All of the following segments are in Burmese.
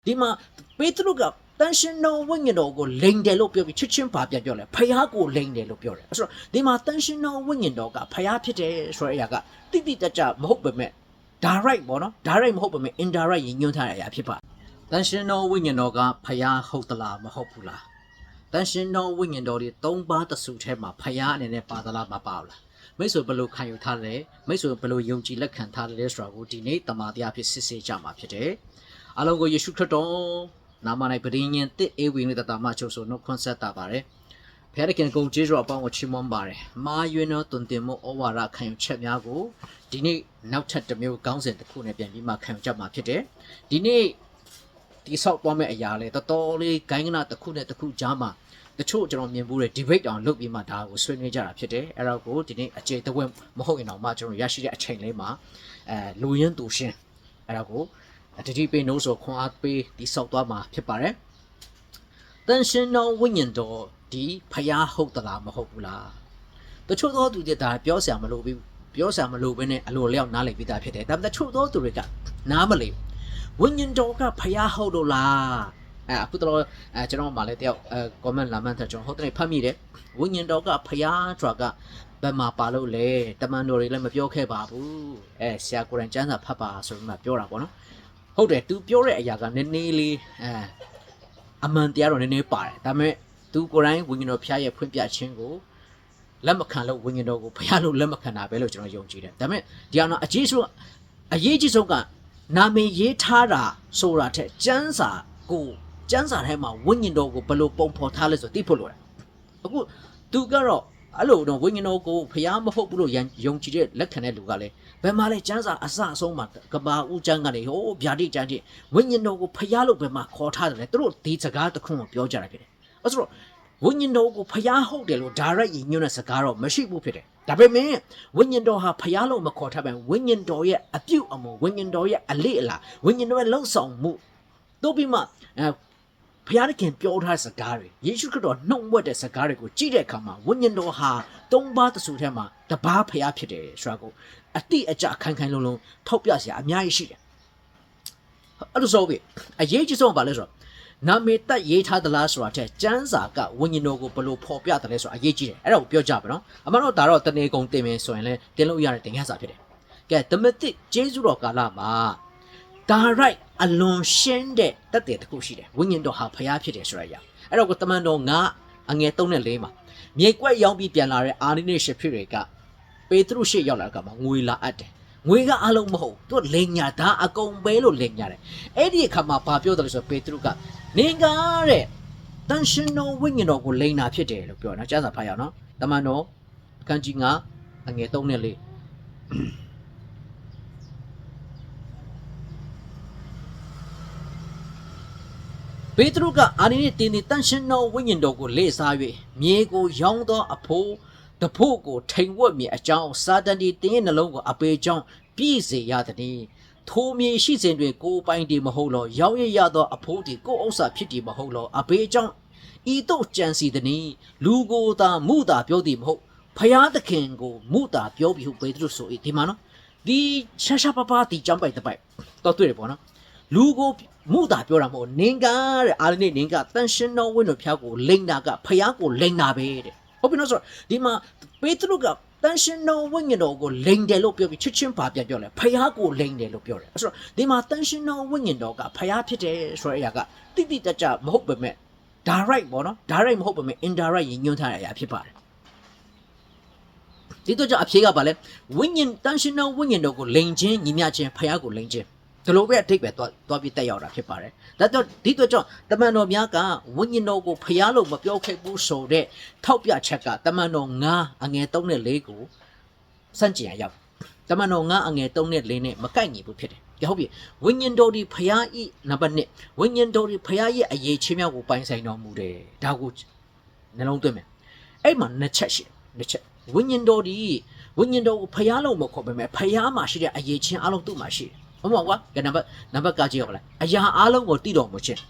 ဒီမှာပေတရုကတန်ရှင်တော်ဝိညာဉ်တော်ကိုလိန်တယ်လို့ပြောပြီးချစ်ချင်းပါပြန်ပြောလဲဖယားကိုလိန်တယ်လို့ပြောတယ်အဲ့ဆိုဒီမှာတန်ရှင်တော်ဝိညာဉ်တော်ကဖယားဖြစ်တယ်ဆိုတဲ့အရာကတိတိတကျမဟုတ်ပေမဲ့ direct ပေါ့နော် direct မဟုတ်ပေမဲ့ indirect ညွှန်းထားတဲ့အရာဖြစ်ပါတန်ရှင်တော်ဝိညာဉ်တော်ကဖယားဟုတ်သလားမဟုတ်ဘူးလားတန်ရှင်တော်ဝိညာဉ်တော်ဒီ၃ပါးတစုထဲမှာဖယားအနေနဲ့ပါသလားမပါဘူးလားမိတ်ဆွေဘယ်လိုခံယူထားတယ်မိတ်ဆွေဘယ်လိုယုံကြည်လက်ခံထားတယ်ဆိုတာကိုဒီနေ့တမန်တရားဖြစ်စစ်ဆေးကြမှာဖြစ်တယ်အားလုံးကိုယေရှုခရစ်တော်နာမ၌ပရိညင်တစ်အေဝိနေတတာမချုပ်ဆိုနှုတ်ခွန်းဆက်တာပါတယ်ဖခင်ကုံကျေးဇူးအပေါင်းကိုချီးမွမ်းပါတယ်မာယွန်းတော်တွင်တင်မှုဩဝါဒခံယူချက်များကိုဒီနေ့နောက်ထပ်တစ်မျိုးကောင်းစဉ်တစ်ခုနဲ့ပြန်ပြီးမှခံယူကြမှာဖြစ်တယ်ဒီနေ့ဒီဆောက်သွားမဲ့အရာလေတော်တော်လေးဂိုင်းကနာတစ်ခုနဲ့တစ်ခုကြားမှာတချို့ကျွန်တော်မြင်ဘူးတဲ့ debate အောင်လုပ်ပြီးမှဒါကိုဆွေးနွေးကြတာဖြစ်တယ်အဲ့တော့ကိုဒီနေ့အကျေတဝက်မဟုတ်ရင်တော့မှကျွန်တော်ရရှိတဲ့အချိန်လေးမှာလူရင်းသူရှင်းအဲ့တော့ကိုတတိပေးနိုးဆိုခွန်အားပေးဒီဆောက်သွားမှာဖြစ်ပါတယ်တန်ရှင်တော်ဝိညာဉ်တော်ဒီဖျားဟုတ်သလားမဟုတ်ဘူးလားတချို့သောသူတွေဒါပြောစရာမလိုဘူးပြောစရာမလိုဘဲနဲ့အလိုလျောက်နားလည်ပြီးသားဖြစ်တယ်ဒါပေမဲ့တချို့သောသူတွေကနားမလည်ဝိညာဉ်တော်ကဖျားဟုတ်လို့လားအခုတော့ကျွန်တော်မှလည်းတယောက်comment လာမှန်းကျွန်တော်ဟုတ်တယ်ဖတ်မိတယ်ဝိညာဉ်တော်ကဖျားဆိုတာကဘယ်မှာပါလို့လဲတမန်တော်တွေလည်းမပြောခဲ့ပါဘူးဆရာကိုရန်ကျမ်းစာဖတ်ပါဆိုပြီးမှပြောတာပေါ့နော်ဟုတ်တယ် तू ပြောတဲ့အရာကနည်းနည်းလေးအမှန်တရားတော့နည်းနည်းပါတယ်ဒါပေမဲ့ तू ကိုယ်တိုင်ဝိညာဉ်တော်ဖျားရဲ့ဖွင့်ပြခြင်းကိုလက်မခံလို့ဝိညာဉ်တော်ကိုဖျားလို့လက်မခံတာပဲလို့ကျွန်တော်ယုံကြည်တယ်ဒါပေမဲ့ဒီအောင်တော့အရေးကြီးဆုံးကနာမည်ရေးထားတာဆိုတာထက်ကျမ်းစာထဲမှာဝိညာဉ်တော်ကိုဘယ်လိုပုံဖော်ထားလဲဆိုသိဖို့လိုတယ်အခု तू ကတော့အဲ့လိုတော့ဝိညာဉ်တော်ကိုဖျားမဟုတ်ဘူးလို့ယုံကြည်တဲ့လက်ခံတဲ့လူကလည်းဘယ်မှာလဲကျမ်းစာအစအဆုံးမှာကဘာဦးကျမ်းကနေဟိုးဗျာတိကျမ်းတိဝိညာဉ်တော်ကိုဖျားလို့ဘယ်မှာခေါ်ထားတယ်လဲသူတို့ဒီစကားတစ်ခုကိုပြောကြတာဖြစ်တယ်အဲ့ဆိုတော့ဝိညာဉ်တော်ကိုဖျားဟုတ်တယ်လို့ direct ညွှန်းတဲ့စကားတော့မရှိဘူးဖြစ်တယ်ဒါပေမဲ့ဝိညာဉ်တော်ဟာဖျားလို့မခေါ်ထားပဲဝိညာဉ်တော်ရဲ့အပြုအမူဝိညာဉ်တော်ရဲ့အလေ့အလာဝိညာဉ်တော်ရဲ့လှုပ်ဆောင်မှုတို့ပြီးမှဖျားခင်ပြောထားစကားတွေယေရှုခရစ်တော်နှုတ်ဝက်တဲ့စကားတွေကိုကြည့်တဲ့အခါမှာဝိညာဉ်တော်ဟာ၃ပါးတစုထဲမှာတပါးဖျားဖြစ်တယ်ဆိုတာကိုအတိအကျခိုင်ခိုင်လုံလုံထောက်ပြစရာအများကြီးရှိတယ်အဲ့လိုဆိုပြီးအရေးကြီးဆုံးပါလဲဆိုတော့နာမည်တက်ရေးထားသလားဆိုတာတဲ့ကျမ်းစာကဝိညာဉ်တော်ကိုဘယ်လိုဖော်ပြတယ်လဲဆိုတာအရေးကြီးတယ်အဲ့ဒါကိုပြောကြပါနော်အမှန်တော့ဒါတော့တနေကုန်တင်မယ်ဆိုရင်လည်းတင်လို့ရတဲ့တင်ခန်းစာဖြစ်တယ်ကဲဓမ္မသစ်ကျေးဇူးတော်ကာလမှာဒါရိုက်အလွန်ရှင်းတဲ့တတ်တယ်တစ်ခုရှိတယ်ဝိညာဉ်တော်ဟာဖျားဖြစ်တယ်ဆိုရရအဲ့တော့တမန်တော်ငါအငယ်3နဲ့4မှာမြေကွက်ရောက်ပြီးပြန်လာတဲ့အာနိနေရှဖြစ်တွေကပေတရုရှေ့ရောက်လာကမှငွေလာအပ်တယ်ငွေကအလုံးမဟုတ်သူလိန်ညာဒါအကုန်ပဲလို့လိန်ညာတယ်အဲ့ဒီအခါမှာဘာပြောတယ်လဲဆိုပေတရုကနေကားတဲ့တန်ရှင်တော်ဝိညာဉ်တော်ကိုလိန်နာဖြစ်တယ်လို့ပြောနော်ကျမ်းစာဖတ်ရအောင်နော်တမန်တော်အခန်းကြီး9အငယ်3နဲ့4ပေတရုကအာနိနေတင်းတန်ရှင်တော်ဝိညာဉ်တော်ကိုလေ့စား၍မြေကိုရောင်းသောအဖိုးတဖို့ကိုထိန်ဝက်မြေအကြောင်းစာတန်ဒီတင်းရဲ့နှလုံးကိုအပေကြောင်းပြည့်စေရသည်။ထိုမြေရှိစဉ်တွင်ကိုပိုင်တည်မဟုတ်လောရောင်းရရသောအဖိုးဒီကိုဥစ္စာဖြစ်တည်မဟုတ်လောအပေကြောင်းဤတို့ကြံစီသည်လူကိုသာမူတာပြောသည်မဟုတ်ဖျားသခင်ကိုမူတာပြောပြီးဟုပေတရုဆို၏ဒီမှာနော်ဒီရှာပပဒီကြမ်းပိုက်တပိုက်တော့တွေ့တယ်ပေါ့နော်လူကိုမူတာပြောတာမဟုတ်နင်ကတဲ့အာရနေနင်ကတန်ရှင်တော်ဝိညာဉ်ဖျားကိုလိန်တာကဖျားကိုလိန်တာပဲတဲ့ဟုတ်ပြီနော်ဆိုတော့ဒီမှာပေတရုကတန်ရှင်တော်ဝိညာဉ်တော်ကိုလိန်တယ်လို့ပြောပြီးချစ်ချင်းပါပြန်ပြောလဲဖျားကိုလိန်တယ်လို့ပြောတယ်ဆိုတော့ဒီမှာတန်ရှင်တော်ဝိညာဉ်တော်ကဖျားဖြစ်တယ်ဆိုတဲ့အရာကတိတိတကျမဟုတ်ပေမဲ့ direct ပေါ့နော် direct မဟုတ်ပေမဲ့ indirect ညွှန်းထားတဲ့အရာဖြစ်ပါတယ်ဒီတော့အဖြေကပါလဲဝိညာဉ်တန်ရှင်တော်ဝိညာဉ်တော်ကိုလိန်ခြင်းညီမျှခြင်းဖျားကိုလိန်ခြင်းဒီလိုပဲအထိတ်ပဲသွားပြီးတက်ရောက်တာဖြစ်ပါတယ်ဒါတော့ဒီတော့ကြောင့်တမန်တော်များကဝိညာဉ်တော်ကိုဖျားလို့မပြောခဲ့ဘူးဆိုတဲ့ထောက်ပြချက်ကတမန်တော်9အငယ်3နဲ့4ကိုစန့်ကျင်ရရောက်တမန်တော်9အငယ်3နဲ့4နဲ့မကိုက်ညီဘူးဖြစ်တယ်ဟုတ်ပြီဝိညာဉ်တော်ဒီဖျားဤနံပါတ်1ဝိညာဉ်တော်ဒီဖျားရဲ့အရေးချင်းများကိုပိုင်ဆိုင်တော်မူတယ်ဒါကိုနှလုံးသွင်းမယ်အဲ့မှာနှစ်ချက်ရှိနှစ်ချက်ဝိညာဉ်တော်ကိုဖျားလို့မခေါ်ပေမဲ့ဖျားမှာရှိတဲ့အရေးချင်းအလုံးသူ့မှာရှိတယ်ဟုတ်ပါကွာကဲနံပါတ်ကကြည့်အောင်လားအရာအလုံးကိုတည်တော်မူခြင်း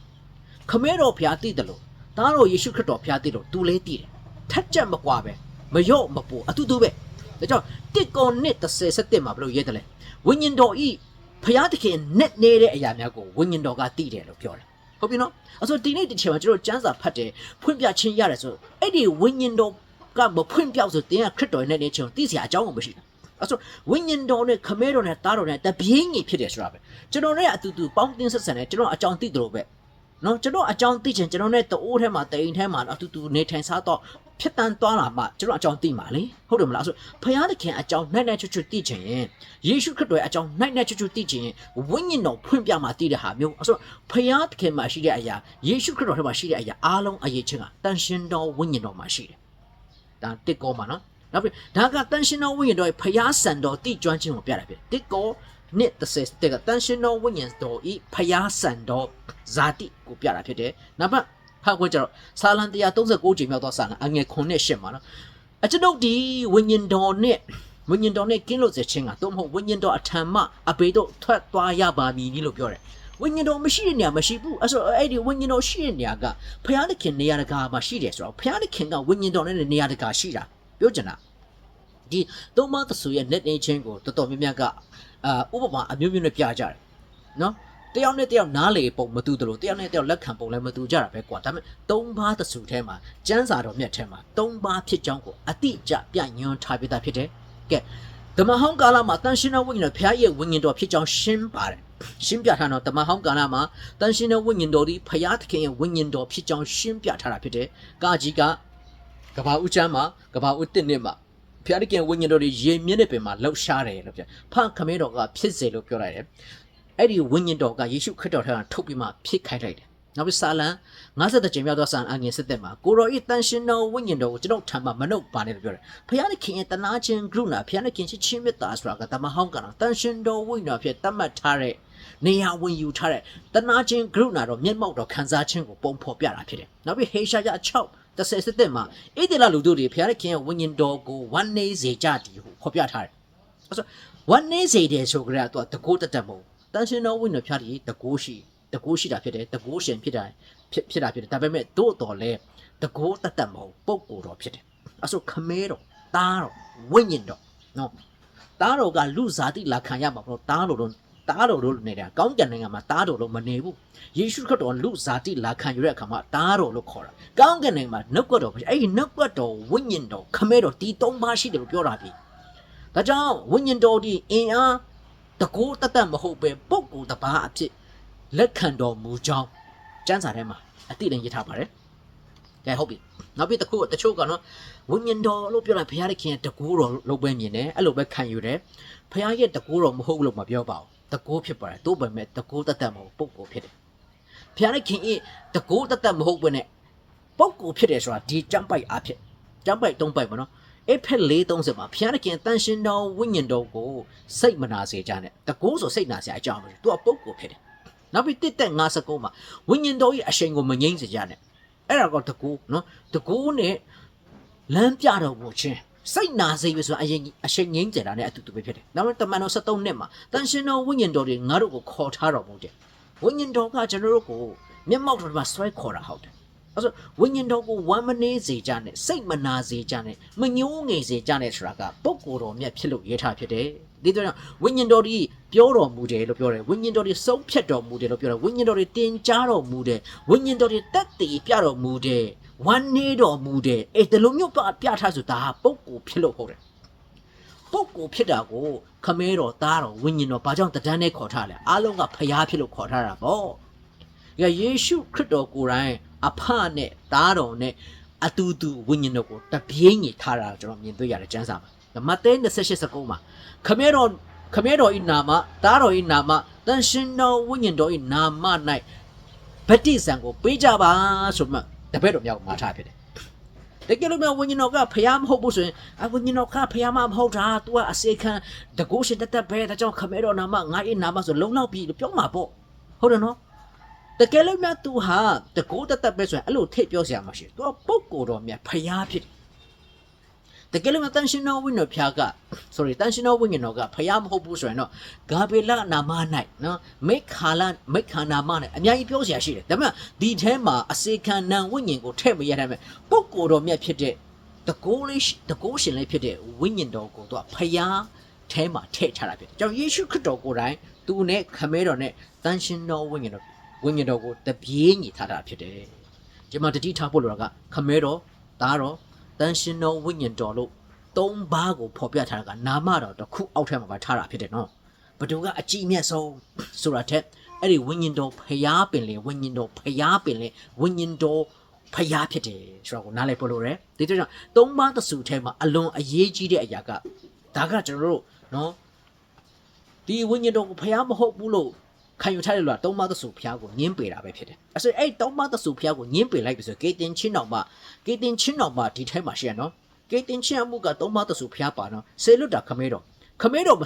ခမဲတော်ဖျားတည်တယ်လို့သားတော်ယေရှုခရစ်တော်ဖျားတည်လို့သူလည်းတည်တယ်ထက်ကြက်မကွာပဲမလျော့မပူအတူတူပဲဒါကြောင့်1 Cor 1:17မှာဘယ်လိုရေးတယ်လဲဝိညာဉ်တော်ဤ ဖျားသခင်နဲ့နေတဲ့အရာများကိုဝိညာဉ်တော်ကသိတယ်လို့ပြောတယ်ဟုတ်ပြီနော်အဲ့ဆိုဒီနေ့ဒီချိန်မှာကျွန်တော်ကျမ်းစာဖတ်တယ်ဖွင့်ပြခြင်းရတယ်ဆိုအဲ့ဒီဝိညာဉ်တော်ကမဖွင့်ပြောက်ဆိုတင်ကခရစ်တော်ရဲ့နေခြင်းကိုသိစရာအကြောင်းမရှိဘူးအဲ့ဆိုဝိညာဉ်တော်နဲ့ခမဲတော်နဲ့သားတော်နဲ့တပြင်းကြီးဖြစ်တယ်ဆိုတာပဲကျွန်တော်နဲ့အတူတူပေါင်းတင်ဆက်ဆံတယ်ကျွန်တော်အကြောင်းသိတယ်လို့ပဲနော်ကျွန်တော်အကြောင်းသိချင်ကျွန်တော်နဲ့တအိုးထဲမှာတိမ်ထဲမှာအတူတူနေထိုင်စားတော့ဖြစ်တန်းသွားလာမှကျွန်တော်အကြောင်းသိမှာလေဟုတ်တယ်မလားဆိုဖခင်သခင်အကြောင်းနိုင်ချွတ်သိချင်ရင်ယေရှုခရစ်တော်ရဲ့အကြောင်းနိုင်ချွတ်သိချင်ရင်ဝိညာဉ်တော်ဖွင့်ပြမှာသိတဲ့ဟာမျိုးအဲ့ဆိုဖခင်သခင်မှာရှိတဲ့အရာယေရှုခရစ်တော်ထဲမှာရှိတဲ့အရာအားလုံးအရေးချင်းကတန်ရှင်တော်ဝိညာဉ်တော်မှာရှိတယ်ဒါတစ်ကောမှာနော်နောက်ပြီးဒါကတန်ရှင်တော်ဝိညာဉ်တော်ရဲ့ဖခင်ဆန်တော်တည်ကျွမ်းခြင်းကိုပြတာဖြစ်တစ်ကောနှစ်30တဲ့ကတန်ရှင်တော်ဝိညာဉ်တော်ဤဖခင်ဆန်တော်ဇာတိကိုပြတာဖြစ်တယ်နောက်ပါဟာကိုကျတော့စာလံ139ချိန်မြောက်သောစာလံအငယ်9နဲ့10မှာနော်အကျွန်ုပ်ဒီဝိညာဉ်တော်နဲ့ကင်းလို့စေခြင်းကတော့မဟုတ်ဝိညာဉ်တော်အထံမှအပေတို့ထွက်သွားရပါမည်နည်းလို့ပြောတယ်ဝိညာဉ်တော်မရှိတဲ့နေရာမရှိဘူးအဲ့ဆိုအဲ့ဒီဝိညာဉ်တော်ရှိတဲ့နေရာကဖခင်သခင်နေရာတကာမှာရှိတယ်ဆိုတော့ဖခင်သခင်ကဝိညာဉ်တော်နဲ့နေရာတကာရှိတာပြောချင်တာဒီသုံးပါးသဆူရဲ့net နေချင်းကိုတော်တော်များများကဥပမာအမျိုးမျိုးနဲ့ပြကြတယ်နော်တယောက်နဲ့တယောက်နားလေပုံမတူတယ်လို့တယောက်နဲ့တယောက်လက်ခံပုံလည်းမတူကြတာပဲကွာဒါပေမဲ့သုံးပါးသဆူထဲမှာကျမ်းစာတော်မြတ်ထဲမှာသုံးပါးဖြစ်ကြောင်းကိုအတိအကျပြညွှန်းထားပြတာဖြစ်တယ်ကဲဓမ္မဟောင်းကာလမှာတန်ရှင်တော်ဝိညာဉ်တော်ဖခင်ရဲ့ဝိညာဉ်တော်ဖြစ်ကြောင်းရှင်းပါတယ်ရှင်းပြထားတော့ဓမ္မဟောင်းကာလမှာတန်ရှင်တော်ဝိညာဉ်တော်ဒီဖခင်သခင်ရဲ့ဝိညာဉ်တော်ဖြစ်ကြောင်းရှင်းပြထားတာဖြစ်တယ်ကာကြီးကကဘာဦးချမ်းမှာကဘာဦးတစ်နှစ်မှာဖခင်သခင်ဝိညာဉ်တော်ဒီရေမြင့်တဲ့ပင်မှာလှုပ်ရှားတယ်လို့ပြောဖခမဲတော်ကဖြစ်စေလို့ပြောလိုက်တယ်အဲ့ဒီဝိညာဉ်တော်ကယေရှုခရစ်တော်ထံကထုတ်ပြီးမှဖြစ်ခိုင်းလိုက်တယ်။နောက်ပြီးစာလံ50ကြိမ်မြောက်သောစာအငယ်7မှာကိုရောဤတန်ရှင်တော်ဝိညာဉ်တော်ကိုကျွန်တော်ထံမှာမနှုတ်ပါနဲ့လို့ပြောတယ်။ဖခင်သခင်ရဲ့တနာခြင်းကရုဏာဖခင်သခင်ချစ်ချင်းမေတ္တာဆိုတာကတမဟောင်းကတန်ရှင်တော်ဝိညာဉ်တော်ဖြစ်တတ်မှတ်ထားတဲ့နေရာဝင်ယူထားတဲ့တနာခြင်းကရုဏာတော်မျက်မှောက်တော်ခံစားခြင်းကိုပုံဖော်ပြတာဖြစ်တယ်။နောက်ပြီးဟေရှာယ6:17မှာဣသရေလလူတို့တွေဖခင်သခင်ရဲ့ဝိညာဉ်တော်ကိုဝမ်းနည်းစေကြသည်ဟုဖော်ပြထားတယ်။အဲ့ဆိုဝမ်းနည်းစေတယ်ဆိုကြတဲ့တော့တကိုးတတ်မဟုတ်တန်ရှင်တော်ဝိညာဉ်ဖျားတည်တကိုးရှိတာဖြစ်တယ်တကိုးရှင်ဖြစ်တာဒါပေမဲ့တို့တော်လဲတကိုးတတ်မဟုတ်ပုံကိုယ်တော်ဖြစ်တယ်အဲ့ဆိုခမဲတော်တားတော်ဝိညာဉ်တော်နော်တားတော်ကလူဇာတိလာခံရမှာမဟုတ်တားတော်တို့နေတာကောင်းကင်နိုင်ငံမှာတားတော်လို့မနေဘူးယေရှုခရစ်တော်လူဇာတိလာခံရတဲ့အခါမှာတားတော်လို့ခေါ်တာကောင်းကင်နိုင်ငံမှာနှုတ်ကတော်ဖြစ်အဲ့ဒီနှုတ်ကတော်ဝိညာဉ်တော်ခမဲတော်ဒီ၃ပါးရှိတယ်လို့ပြောတာပြီဒါကြောင့်ဝိညာဉ်တော်ဒီအင်အားတကူတတ်မဟုတ်ပဲပုဂ္ဂိုလ်တစ်ပါးအဖြစ်လက်ခံတော်မူကြောင်းကျမ်းစာထဲမှာအတိအလင်းရေးထားပါတယ်။ကဲဟုတ်ပြီ။နောက်ပြီးတချို့ကနော်ဝိညာဉ်တော်လို့ပြောလိုက်ဘုရားသခင်ရဲ့တကူတော်လို့ပဲမြင်တယ်အဲ့လိုပဲခံယူတယ်။ဘုရားရဲ့တကူတော်မဟုတ်လို့မပြောပါဘူး။တကူဖြစ်ပါတယ်။တို့ပဲမဲ့တကူတတ်မဟုတ်ပုဂ္ဂိုလ်ဖြစ်တယ်။ဘုရားသခင်ရဲ့တကူတတ်မဟုတ်ဘဲနဲ့ပုဂ္ဂိုလ်ဖြစ်တယ်ဆိုတာဒီကျမ်းပိုက်အားဖြင့်ကျမ်းပိုက်၃ပိုက်ပါနော်။အဖက်4:30မှာဘုရားသခင်တန်ရှင်တော်ဝိညာဉ်တော်ကိုစိတ်မနာစေကြနဲ့တကူဆိုစိတ်နာစရာအကြောင်းမရှိသူကပုဂ္ဂိုလ်ဖြစ်တယ်နောက်ပြီး1:59မှာဝိညာဉ်တော်ရဲ့အရှိန်ကိုမငြိမ့်စေကြနဲ့အဲ့ဒါကတကူနော်တကူနဲ့လမ်းပြတော်မူခြင်းစိတ်နာစေပြီဆိုအရင်အရှိန်ငြိမ့်စေတာနဲ့အတူတူပဲဖြစ်တယ်နောက်ပြီးတမန်တော်73နှစ်မှာတန်ရှင်တော်ဝိညာဉ်တော်တွေငါတို့ကိုခေါ်ထားတော်မူတယ်ဝိညာဉ်တော်ကကျွန်တော်တို့ကိုမျက်မှောက်တော်မှာဆွဲခေါ်တာဟုတ်တယ်အဲ့ဆိုဝိညာဉ်တော်ကိုဝမ်းမနေစေကြနဲ့စိတ်မနာစေကြနဲ့မညှိုးငယ်စေကြနဲ့ဆိုတာကပုဂ္ဂိုလ်တော်မြတ်ဖြစ်လို့ရေးထားဖြစ်တယ်ဒီတော့ဝိညာဉ်တော်ဒီပြောတော်မူတယ်လို့ပြောတယ်ဝိညာဉ်တော်ဒီဆုံးဖြတ်တော်မူတယ်လို့ပြောတယ်ဝိညာဉ်တော်ဒီတင်ကြားတော်မူတယ်ဝိညာဉ်တော်ဒီတက်တည်ပြတော်မူတယ်ဝမ်းနေတော်မူတယ်အဲ့ဒီလိုမျိုးပြထားဆိုတာပုဂ္ဂိုလ်ဖြစ်လို့ဟုတ်တယ်ပုဂ္ဂိုလ်ဖြစ်တာကိုခမဲတော်သားတော်ဝိညာဉ်တော်ဘာကြောင့်တဒန်းနဲ့ခေါ်ထားလဲအားလုံးကဖျားဖြစ်လို့ခေါ်ထားတာပေါ့ယေရှုခရစ်တော်ကိုယ်တိုင်အဖနဲ့သားတော်နဲ့အတူတူဝိညာဉ်တော်ကိုတပြင်းကြီးထားတာကျွန်တော်မြင်တွေ့ရတယ်ကျမ်းစာမှာမဿဲ28:19မှာခမဲတော်ဤနာမသားတော်ဤနာမတန်ရှင်တော်ဝိညာဉ်တော်ဤနာမ၌ဗတ္တိဇံကိုပေးကြပါဆိုမှတပည့်တော်များကိုမှာထားဖြစ်တယ်တကယ်လို့ဝိညာဉ်တော်ကဖျားမဟုတ်ဘူးဆိုရင်ဝိညာဉ်တော်ကဖျားမဟုတ်တာ तू ကအစေခံတကုရှင်တတ်ပဲဒါကြောင့်ခမဲတော်နာမငါဤနာမဆိုလုံလောက်ပြီလို့ပြောမှာပေါ့ဟုတ်တယ်နော်တကယ်လို့များသူဟာတကူတတ်ပဲဆိုရင်အဲ့လိုထိတ်ပြောစရာမရှိသူကပုဂ္ဂိုလ်တော်မြတ်ဖျားဖြစ်တကယ်လို့များတန်ရှင်တော်ဝိညာဉ်ဖျားကတန်ရှင်တော်ဝိညာဉ်တော်ကဖျားမဟုတ်ဘူးဆိုရင်တော့ဂါဘေလနာမ၌နော်မိခါနာမနဲ့အများကြီးပြောစရာရှိတယ်ဒါပေမဲ့ဒီထဲမှာအစေခံနံဝိညာဉ်ကိုထည့်မရတဲ့မဲ့ပုဂ္ဂိုလ်တော်မြတ်ဖြစ်တဲ့တကူရှင်လေးဖြစ်တဲ့ဝိညာဉ်တော်ကိုသူကဖျား ထဲမှာထည့်ချတာဖြစ်တယ်ကြောင့်ယေရှုခရစ်တော်ကိုယ်တိုင်သူနဲ့ခမဲတော်နဲ့တန်ရှင်တော်ဝိညာဉ်တော်ကိုတပြေးညီထားတာဖြစ်တယ်ဒီမှာတတိထားဖို့လိုတာကခမဲတော်သားတော်တန်ရှင်တော်ဝိညာဉ်တော်လို့သုံးပါးကိုဖော်ပြထားတာကနာမတော်တစ်ခုအောက်ထပ်မှာထားတာဖြစ်တယ်နော်ဘယ်သူကအကြည့်အမြတ်ဆုံးဆိုတာထက်အဲ့ဒီဝိညာဉ်တော်ဖျားပင်လေဝိညာဉ်တော်ဖျားပင်လေဝိညာဉ်တော်ဖျားဖြစ်တယ်ဆိုတော့ကိုနားလည်ဖို့လိုတယ်ဒီတော့သုံးပါးသစုထဲမှာအလွန်အရေးကြီးတဲ့အရာကဒါကကျွန်တော်တို့နော်ဒီဝိညာဉ်တော်ကိုဖျားမဟုတ်ဘူးလို့ခံယူထားတယ်လို့သုံးပါးသစုဖျားကိုညင်းပေတာပဲဖြစ်တယ်အဲ့ဆိုအဲ့သုံးပါးသစုဖျားကိုညင်းပေလိုက်ပြီဆိုကေတင်ချင်းတော်မှာဒီထဲမှာရှိရနော်ကေတင်ချင်းအမှုကသုံးပါးသစုဖျားပါနော်ဆေလွတ်တာခမဲတော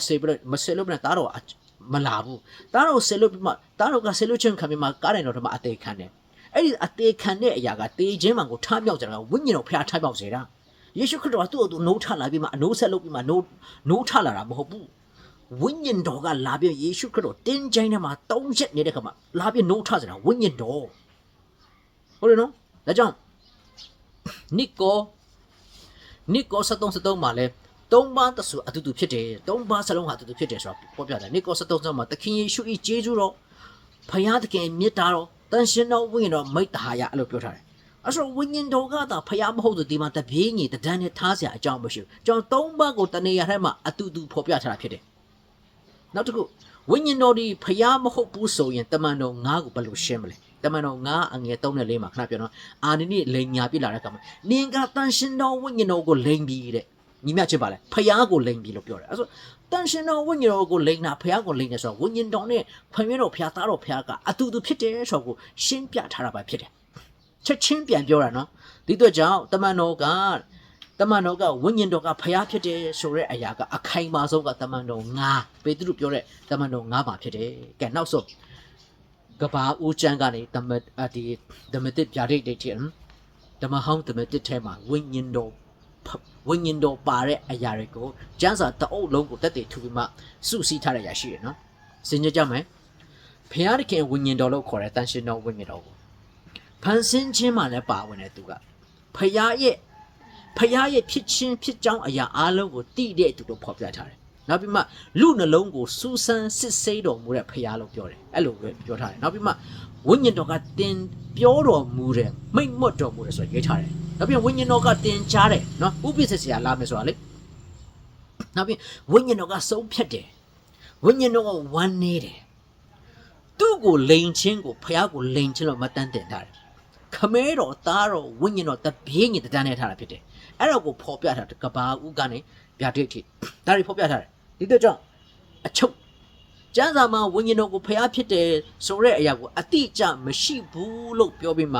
်မဆေလို့မနဲ့တားတော်မလာဘူးတားတော်ဆေလို့ပြီးမှတားတော်ကဆေလို့ချင်းခံပြီးမှကားတယ်တော်မှာအသေးခံတယ်အဲ့ဒီအသေးခံတဲ့အရာကတေးချင်းမှကိုထားမြောက်ကြတာဝိညာဉ်တော်ဖျားထားမြောက်စေတာယေရှုခရစ်တော်ကသူ့ကိုနိုးထလာပြီးမှအနိုးဆက်လုပ်ပြီးမှနိုးထလာတာမဟုတ်ဘူးဝိညာဉ်တော်ကလာပြီးယေရှုခရစ်တော်တင်းကျိုင်းထဲမှာတောင်းရက်နေတဲ့ခါမှာလာပြီးနိုးထစေတာဝိညာဉ်တော်ဟုတ်တယ်နော်ဒါကြောင့်နိကို73မှာလဲသုံးပါးသစုအတူတူဖြစ်တယ်သုံးပါးစလုံးဟာအတူတူဖြစ်တယ်ဆိုတော့ပေါ်ပြတယ်နိကို73မှာသခင်ယေရှု၏ကျေးဇူးတော်ဖခင်သခင်မြတ်တာတော်တန်ရှင်တော်ဝိညာဉ်တော်မိတ္တဟာယအဲ့လိုပြောထားတယ်အဲ့ဆိုဝိညာဉ်တော်ကသာဖခင်မဟုတ်သူဒီမှာတပြေးညီတန်းနဲ့ထားเสียအကြောင်းမရှိဘူးကျွန်တော်သုံးပါးကိုတနေရာထဲမှာအတူတူဖော်ပြထားတာဖြစ်တယ်နောက်တစ်ခုဝိညာဉ်တော်ဒီဖခင်မဟုတ်ဘူးဆိုရင်တမန်တော်9ကိုဘယ်လိုရှင်းမလဲတမန်တော်9အငယ်3နဲ့4မှာခဏပြောတော့အာနိနိလိန်ညာပြလာတဲ့အခါမှာနင်ကတန်ရှင်တော်ဝိညာဉ်တော်ကိုလိန်ပြီးတဲ့ညီမချင်းပါလဲဖခင်ကိုလိန်ပြီးလို့ပြောတယ်အဲ့ဆိုတန်ရှင်တော်ဝိညာဉ်တော်ကိုလိန်တာဖခင်ကိုလိန်တယ်ဆိုတော့ဝိညာဉ်တော်နဲ့ဖခင်တော်ဖခင်သားတော်ဖခင်ကအတူတူဖြစ်တယ်ဆိုတော့ကိုရှင်းပြထားတာပဲဖြစ်တယ်ချက်ချင်းပြန်ပြောတာနော်ဒီအတွက်ကြောင့်တမန်တော်ကဝိညာဉ်တော်ကဖျားဖြစ်တယ်ဆိုတဲ့အရာကအခိုင်အမာဆုံးကတမန်တော်9ပေတရုပြောတဲ့တမန်တော်9ပါဖြစ်တယ်ကဲနောက်ဆုံးကဘာဦးကျမ်းကနေဓမ္မတစ်ပြာဒိတ်တိတ်ဓမ္မဟောင်းဓမ္မတစ်ထဲမှာဝိညာဉ်တော်ပါတဲ့အရာတွေကိုကျမ်းစာတအုပ်လုံးကိုတက်တည်ထူပြီးမှစုစည်းထားတဲ့အရာရှိတယ်နော်စဉ်းကြကြမယ်ဖျားသခင်ဝိညာဉ်တော်လို့ခေါ်တဲ့တန်ရှင်တော်ဝိညာဉ်တော်ကိုဖန်ဆင်းခြင်းမှာလည်းပါဝင်တယ်သူကဖျားရဲ့ဖြစ်ခြင်းဖြစ်ကြောင်းအရာအားလုံးကိုတည်တဲ့သူတို့ဖော်ပြထားတယ်နောက်ပြီးမှလူနှလုံးကိုစူးစမ်းစစ်ဆေးတော်မူတဲ့ဖျားလို့ပြောတယ်အဲ့လိုပဲပြောထားတယ်နောက်ပြီးမှဝိညာဉ်တော်ကတင်ပြောတော်မူတယ်မိန့်မွတ်တော်မူတယ်ဆိုရေးထားတယ်နောက်ပြီးဝိညာဉ်တော်ကတင်ကြားတယ်နော်ဥပိ္ပစရာလာမယ်ဆိုတာလေနောက်ပြီးဝိညာဉ်တော်ကဆုံးဖြတ်တယ်ဝိညာဉ်တော်ကဝမ်းနေတယ်သူ့ကိုလိန်ချင်းကိုဖျားကိုလိန်ချင်းလို့မတန်းတင်ထားတယ်ခမဲတော်သားတော်ဝိညာဉ်တော်တပြေးညီတန်းနဲ့ထားတာဖြစ်တယ်အဲ့တော့ကိုဖော်ပြထားတယ်ကဘာဦးကနေဗျာဒိတ်ထိဒါတွေဖော်ပြထားတယ်ဒီတော့ကြောင့်အချုပ်ကျမ်းစာမှာဝိညာဉ်တော်ကိုဖျားဖြစ်တယ်ဆိုတဲ့အရာကိုအတိအကျမရှိဘူးလို့ပြောပြီးမ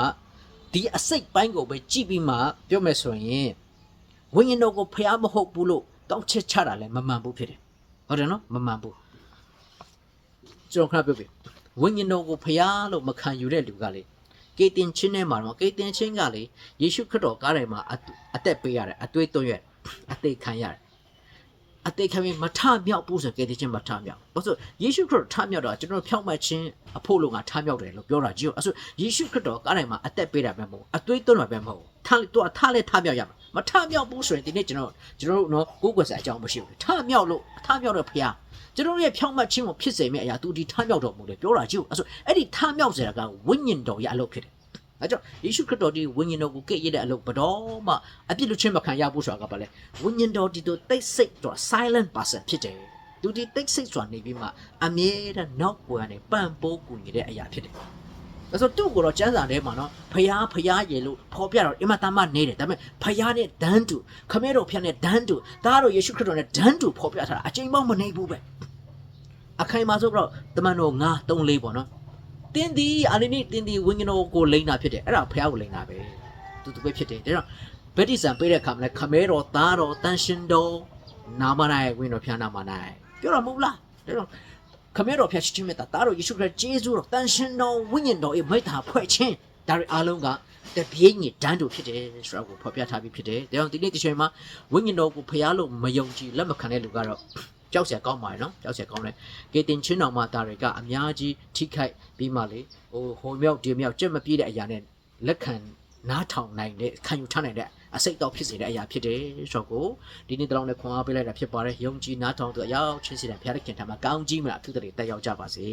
ှဒီအစိတ်ပိုင်းကိုပဲကြည့်ပြီးမှပြောမယ်ဆိုရင်ဝိညာဉ်တော်ကိုဖျားမဟုတ်ဘူးလို့တောက်ချက်ချတာလည်းမမှန်ဘူးဖြစ်တယ်ဟုတ်တယ်နော်မမှန်ဘူးကျွန်တော်ခဏပြောပြဝိညာဉ်တော်ကိုဖျားလို့မခံယူတဲ့လူကလေကေတင်ချင်းနဲ့မှာတော့ကေတင်ချင်းကလေယေရှုခရစ်တော်ကားထဲမှာအသက်ပေးရတယ်အသွေးသွင်းရအသေးခံရတယ်အသေးခံပြီးမထမြောက်ဘူးဆိုကေတင်ချင်းမထမြောက်ဘာလို့ယေရှုခရစ်တော်ထမြောက်တော့ကျွန်တော်ဖြောင့်မတ်ခြင်းအဖို့လို့ငါထမြောက်တယ်လို့ပြောတာကြည့်အဲ့ဆိုယေရှုခရစ်တော်ကားထဲမှာအသက်ပေးတာပဲမဟုတ်အသွေးသွင်းတာပဲမဟုတ်သူကထလဲထမြောက်ရမှာမထမြောက်ဘူးဆိုရင်ဒီနေ့ကျွန်တော်တို့နော်ကိုယ်ကွယ်စားအကြောင်းမရှိဘူးထမြောက်တော့ဖျားကျွန်တော်ရဲ့ဖြောင့်မတ်ခြင်းကိုဖြစ်စေမယ့်အရာသူဒီထမြောက်တော်မူတယ်ပြောတာကြည့်အဲ့ဆိုအဲ့ဒီထမြောက်စေတာကဝိညာဉ်တော်ရဲ့အလုပ်ဖြစ်တယ်အဲကြောင့်ယေရှုခရစ်တော်ဒီဝိညာဉ်တော်ကိုကဲ့ရဲ့တဲ့အလုပ်ဘတော်မှအပြစ်လွတ်ခြင်းမခံရဘူးဆိုတာကပါလေဝိညာဉ်တော်ဒီတို့တိတ်ဆိတ်တော့ silent person ဖြစ်တယ်သူဒီတိတ်ဆိတ်ဆိုတာနေပြီးမှအမြဲတမ်းနောက်ကွယ်ကနေပံ့ပိုးကူညီတဲ့အရာဖြစ်တယ်ဒါဆိုသူ့ကိုတော့ကျမ်းစာထဲမှာနော်ဖျားရေလို့ဖော်ပြတော့အမတမနေတယ်ဒါပေမဲ့ဖျားနဲ့ဒန်းတူခမဲတော်ဖျားနဲ့ဒန်းတူဒါကတော့ယေရှုခရစ်တော်နဲ့ဒန်းတူဖော်ပြထားတာအချိန်ပေါင်းမနေဘူးပဲအခိုင်အမာဆုံးတော့တမန်တော်9 3 4ပေါ့နော်တင်းဒီအာနိနိတင်းဒီဝိညာဉ်တော်ကိုလိန်တာဖြစ်တယ်အဲ့ဒါဖျားကိုလိန်တာပဲသူပဲဖြစ်တယ်ဒါကြောင့်ဗတ္တိဇံပေးတဲ့အခါမှာလည်းခမဲတော်သားတော်တန်ရှင်တော်နာမနိုင်ဝိညာဉ်တော်ဖျားနာမနိုင်ပြောတော့မဟုတ်လားဒါကြောင့်ခမဲတော်ဖျားချစ်ခြင်းမြတ်သားတော်ယေရှုခရစ်ကျေးဇူးတော်တန်ရှင်တော်ဝိညာဉ်တော်ရဲ့မိတ္တာဖွဲ့ခြင်းဒါတွေအားလုံးကတပြေးညီတန်းတူဖြစ်တယ်ဆိုတာကိုဖော်ပြထားပြီးဖြစ်တယ်ဒါကြောင့်ဒီနေ့ဒီချိန်မှာဝိညာဉ်တော်ကိုဖျားလို့မယုံကြည်လက်မခံတဲ့လူကတော့ကြောက်စရာကောင်းပါရဲ့နော်ကြောက်စရာကောင်းတယ်ကေတင်ချင်းတော်မှာဒါတွေကအများကြီးထိခိုက်ပြီးမှလေဟိုမြောက်ဒီမြောက်ကြက်မပြေးတဲ့အရာနဲ့လက်ခံ နားထောင်နိုင်တဲ့ခံယူထားနိုင်တဲ့အစိတ်တော့ဖြစ်စေတဲ့အရာဖြစ်တယ်ဆိုတော့ဒီနေ့တလောင်းနဲ့ခွန်အားပေးလိုက်တာဖြစ်ပါတယ်ယုံကြည်နားထောင်သူအရောက်ချင်းစီတဲ့ဘုရားသခင်ထံမှာကောင်းကြီးမလားအထူးတည်းတက်ရောက်ကြပါစေ